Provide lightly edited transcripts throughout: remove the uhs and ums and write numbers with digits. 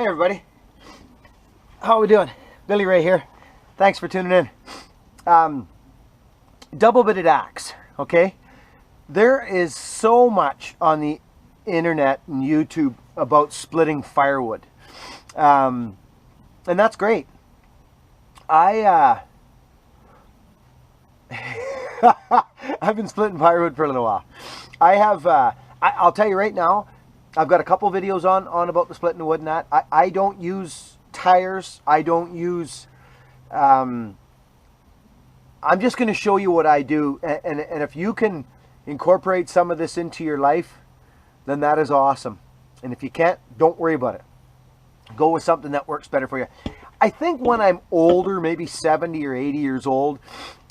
everybody. How are we doing? Billy Ray here. Thanks for tuning in. Double-bitted axe, okay? There is so much on the internet and YouTube about splitting firewood. And that's great. I've been splitting firewood for a little while. I'll tell you right now, I've got a couple videos on about the splitting the wood and that. I don't use tires. I don't use... I'm just going to show you what I do. And if you can incorporate some of this into your life, then that is awesome. And if you can't, don't worry about it. Go with something that works better for you. I think when I'm older, maybe 70 or 80 years old,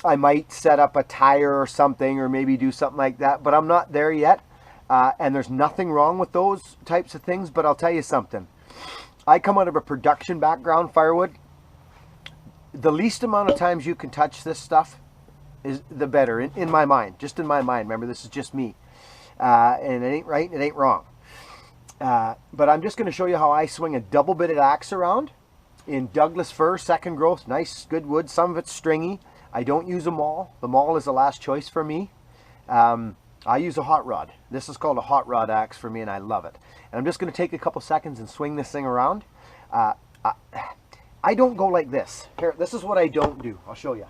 I might set up a tire or something, or maybe do something like that. But I'm not there yet. And there's nothing wrong with those types of things, but I'll tell you something. I come out of a production background, firewood. The least amount of times you can touch this stuff is the better, in my mind. Just in my mind. Remember, this is just me. And it ain't right and it ain't wrong. But I'm just going to show you how I swing a double-bitted axe around in Douglas fir, second growth. Nice, good wood. Some of it's stringy. I don't use a maul. The maul is the last choice for me. I use a hot rod. This is called a hot rod axe for me, and I love it. And I'm just going to take a couple seconds and swing this thing around. I don't go like this. Here, this is what I don't do. I'll show you.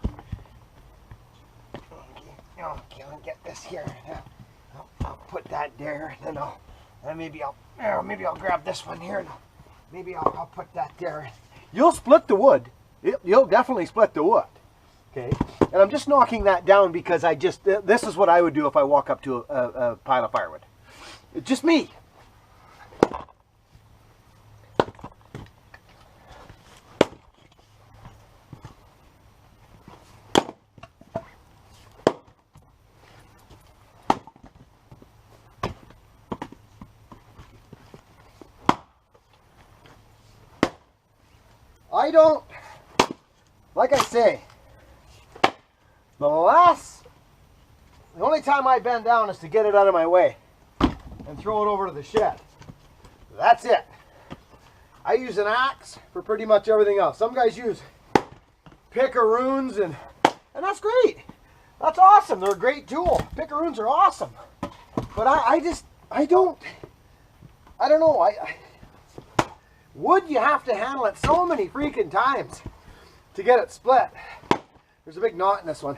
Okay, I'll get this here. I'll put that there, and then maybe I'll grab this one here, and maybe I'll put that there. You'll split the wood. You'll definitely split the wood. Okay, and I'm just knocking that down because this is what I would do if I walk up to a pile of firewood. It's just me. I don't, like I say, the only time I bend down is to get it out of my way and throw it over to the shed. That's it. I use an axe for pretty much everything else. Some guys use pickaroons and that's great. That's awesome. They're a great tool. Pickaroons are awesome. But I don't know. Wood, you have to handle it so many freaking times to get it split. There's a big knot in this one.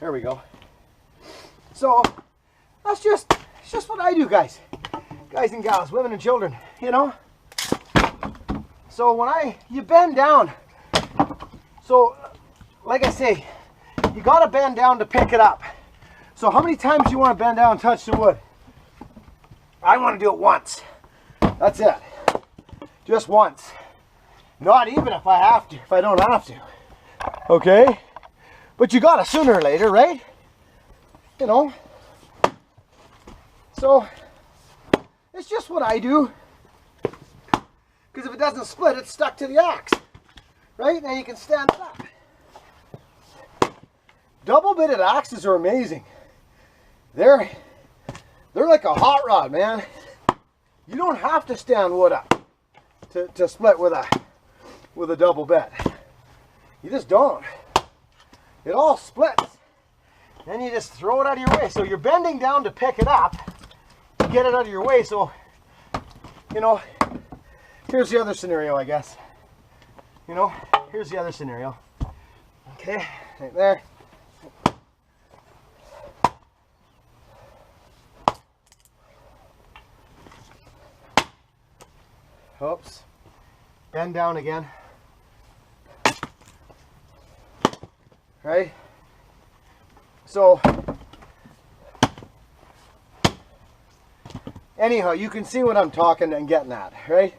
There we go. So it's just what I do, guys and gals, women and children, you know. So when you bend down, so like I say, you got to bend down to pick it up. So how many times do you want to bend down and touch the wood? I want to do it once. That's it. Just once. Not even if I have to, if I don't have to. Okay? But you gotta sooner or later, right? You know? So, it's just what I do. Because if it doesn't split, it's stuck to the axe. Right? Now you can stand it up. Double-bitted axes are amazing. They're like a hot rod, man. You don't have to stand wood up to split with a double bit. You just don't. It all splits. Then you just throw it out of your way. So you're bending down to pick it up, to get it out of your way. So, you know, here's the other scenario, I guess. You know, here's the other scenario. Okay, right there. Oops. Bend down again. Right? So, anyhow, you can see what I'm talking and getting at, right?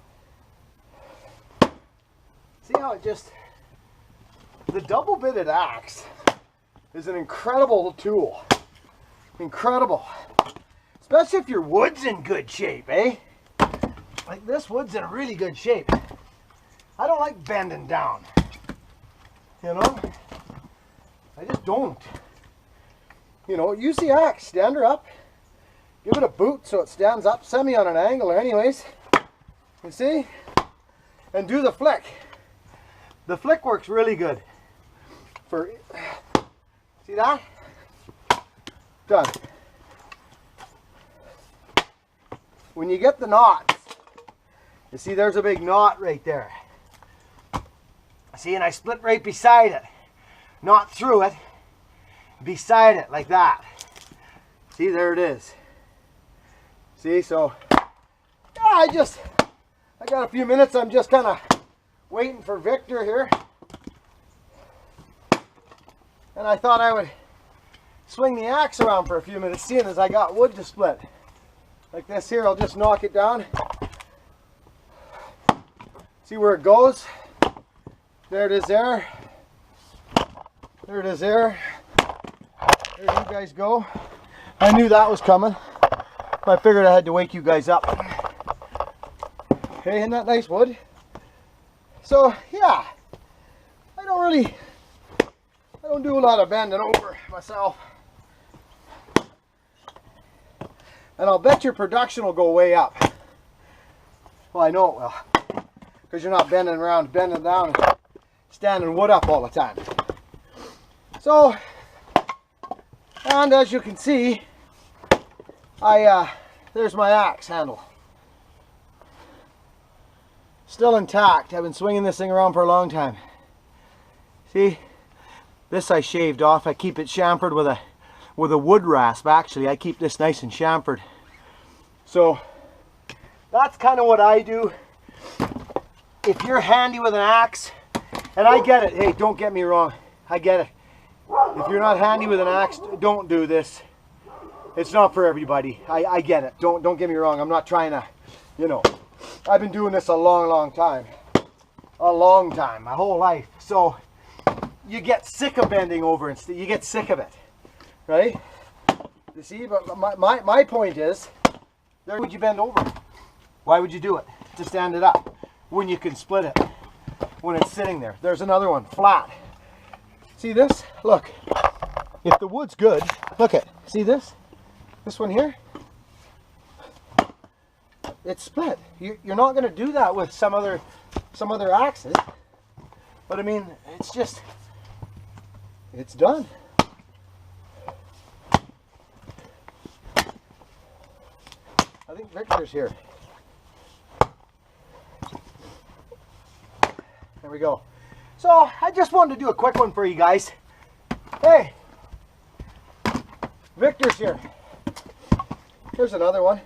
See how it just... The double-bitted axe is an incredible tool. Incredible. Especially if your wood's in good shape, eh? Like this wood's in really good shape. I don't like bending down. You know? I just don't. You know, use the axe, stand her up. Give it a boot so it stands up semi on an angle anyways. You see? and do the flick. The flick works really good. See that? Done. When you get the knots, you see there's a big knot right there. See, and I split right beside it. Not through it, beside it, like that. See, there it is. See, so, yeah, I got a few minutes. I'm just kind of waiting for Victor here. And I thought I would swing the axe around for a few minutes, seeing as I got wood to split. Like this here, I'll just knock it down. See where it goes? There it is there. There it is there. There you guys go. I knew that was coming. I figured I had to wake you guys up. Hey, isn't that nice wood? So, yeah. I don't do a lot of bending over myself. And I'll bet your production will go way up. Well, I know it will. Because you're not bending around, bending down, and standing wood up all the time. So, and as you can see, there's my axe handle. Still intact. I've been swinging this thing around for a long time. See? This I shaved off. I keep it chamfered with a wood rasp. Actually, I keep this nice and chamfered. So that's kind of what I do. If you're handy with an axe, and I get it. Hey, don't get me wrong. I get it. If you're not handy with an axe, don't do this. It's not for everybody. I get it. Don't get me wrong. I'm not trying to, you know. I've been doing this a long time. A long time. My whole life. So you get sick of bending over and you get sick of it, right? You see, but my point is, there would you bend over? Why would you do it? To stand it up when you can split it when it's sitting there. There's another one, flat. See this? Look, if the wood's good, look at, see this? This one here? It's split. You're not going to do that with some other axes, but I mean, it's just, it's done. I think Victor's here. There we go. So I just wanted to do a quick one for you guys. Hey, Victor's here. Here's another one.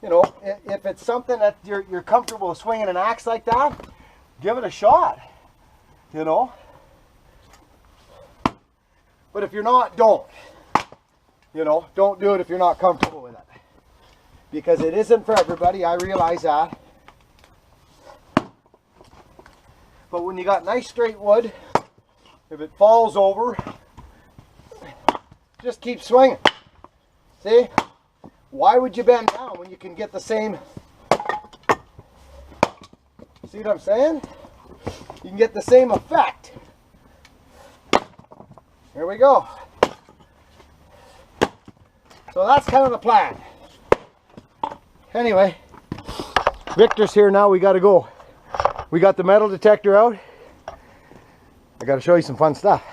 You know, if it's something that you're comfortable swinging an axe like that, give it a shot. You know. But if you're not, don't. You know, don't do it if you're not comfortable with it. Because it isn't for everybody, I realize that. But when you got nice straight wood, if it falls over, just keep swinging. See? Why would you bend down when you can get the same? See what I'm saying? You can get the same effect. Here we go. So that's kind of the plan. Anyway, Victor's here now. We got to go. We got the metal detector out. I got to show you some fun stuff.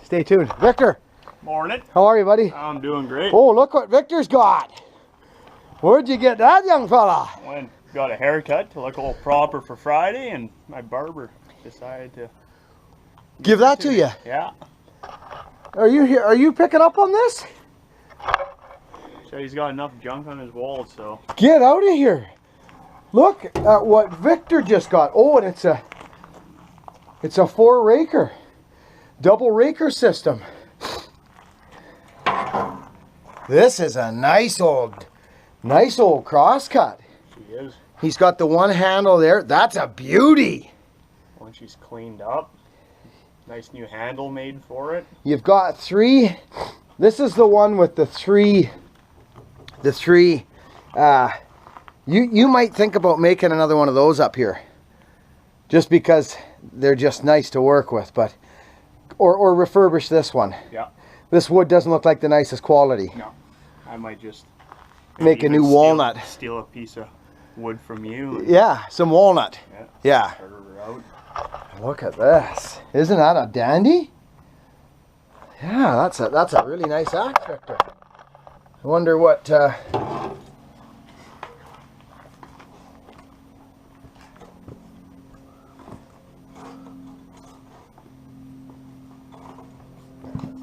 Stay tuned. Victor. Morning. How are you, buddy? I'm doing great. Oh, look what Victor's got. Where'd you get that, young fella? Went, got a haircut to look all proper for Friday, and my barber decided to give that to you. Yeah. Are you here? Are you picking up on this? So he's got enough junk on his wall, so. Get out of here. Look at what Victor just got. Oh, and it's a 4 raker. Double raker system. This is a nice old crosscut. She is. He's got the one handle there. That's a beauty. Once she's cleaned up. Nice new handle made for it. You've got 3. This is the one with the 3. You might think about making another one of those up here, just because they're just nice to work with, but or refurbish this one. Yeah. This wood doesn't look like the nicest quality. No. I might just make a new walnut. Steal a piece of wood from you. Yeah, some walnut. Yeah. Started her out. Look at this. Isn't that a dandy? Yeah, that's a really nice axe, Victor. I wonder what let's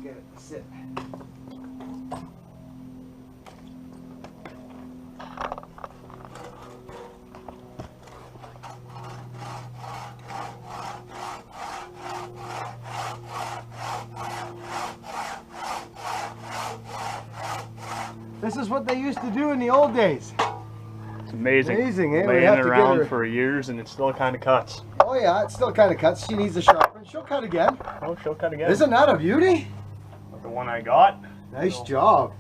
get it to sit. This is what they used to do in the old days. It's amazing. Amazing, eh? Laying around for years and it still kind of cuts. Oh yeah, it still kind of cuts. She needs a sharpen. She'll cut again. Oh, she'll cut again. Isn't that a beauty? Like the one I got. Nice job.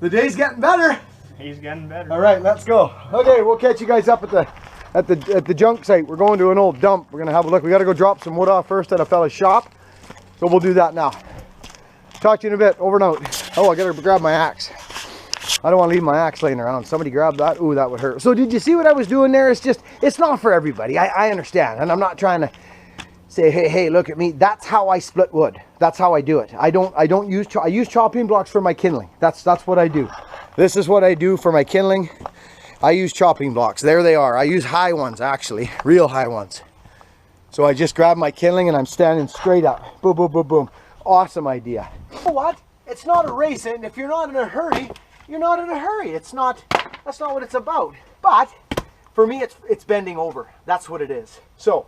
The day's getting better. He's getting better. All right, let's go. Okay, we'll catch you guys up at the junk site. We're going to an old dump. We're gonna have a look. We got to go drop some wood off first at a fella's shop, so we'll do that now. Talk to you in a bit. Over and out. Oh, I gotta grab my axe. I don't want to leave my axe laying around. Somebody grab that. Ooh, that would hurt. So did you see what I was doing there? It's not for everybody. I understand, and I'm not trying to say, hey, look at me. That's how I split wood. That's how I do it. I use chopping blocks for my kindling. That's what I do. This is what I do for my kindling. I use chopping blocks. There they are. I use high ones, actually, real high ones. So I just grab my kindling and I'm standing straight up. Boom, boom, boom, boom. Awesome idea. You know what? It's not a race, and if you're not in a hurry, you're not in a hurry. That's not what it's about. But for me, it's bending over. That's what it is. So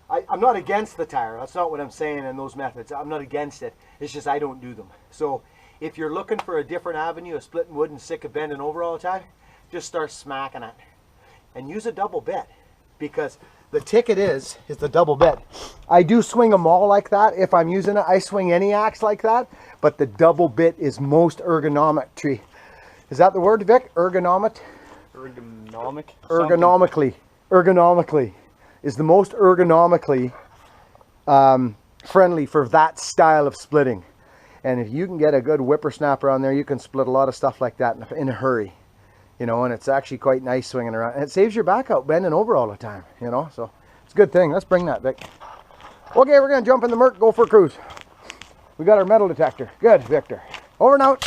I'm not against the tire. That's not what I'm saying in those methods. I'm not against it. It's just I don't do them. So if you're looking for a different avenue of splitting wood and sick of bending over all the time, just start smacking it. And use a double bit, because the ticket is the double bit. I do swing a maul like that. If I'm using it, I swing any axe like that, but the double bit is most ergonomic. Is that the word, Vic? Ergonomic? Ergonomic? Ergonomically is the most ergonomically friendly for that style of splitting. And if you can get a good whippersnapper on there, you can split a lot of stuff like that in a hurry. You know, and it's actually quite nice swinging around. And it saves your back out bending over all the time, you know, so it's a good thing. Let's bring that, Vic. Okay, we're going to jump in the Merc, go for a cruise. We got our metal detector. Good, Victor. Over and out.